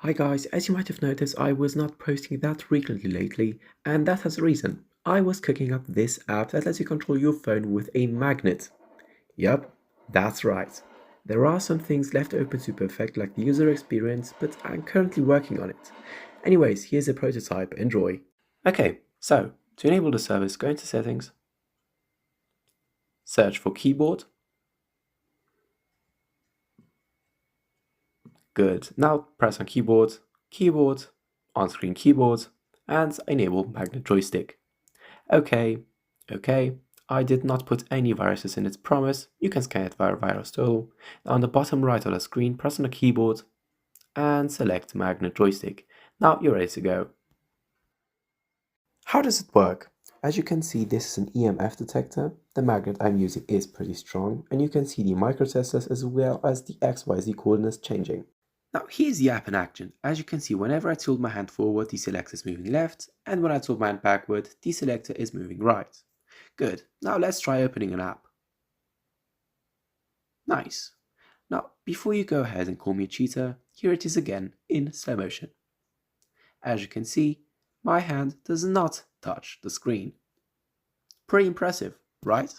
Hi guys, as you might have noticed, I was not posting that frequently lately, and that has a reason. I was cooking up this app that lets you control your phone with a magnet. Yup, that's right. There are some things left open to perfect like the user experience, but I'm currently working on it. Anyways, here's a prototype, enjoy. Okay, so to enable the service, go into settings, search for keyboard. Good, now press on keyboard, on-screen keyboard, and enable magnet joystick. Okay, I did not put any viruses in its promise. You can scan it via virus tool. Now on the bottom right of the screen, press on the keyboard and select magnet joystick. Now you're ready to go. How does it work? As you can see, this is an EMF detector. The magnet I'm using is pretty strong, and you can see the microtesters as well as the XYZ coordinates changing. Now here's the app in action. As you can see, whenever I tilt my hand forward, the selector is moving left, and when I tilt my hand backward, the selector is moving right. Good, now let's try opening an app. Nice. Now, before you go ahead and call me a cheater, here it is again in slow motion. As you can see, my hand does not touch the screen. Pretty impressive, right?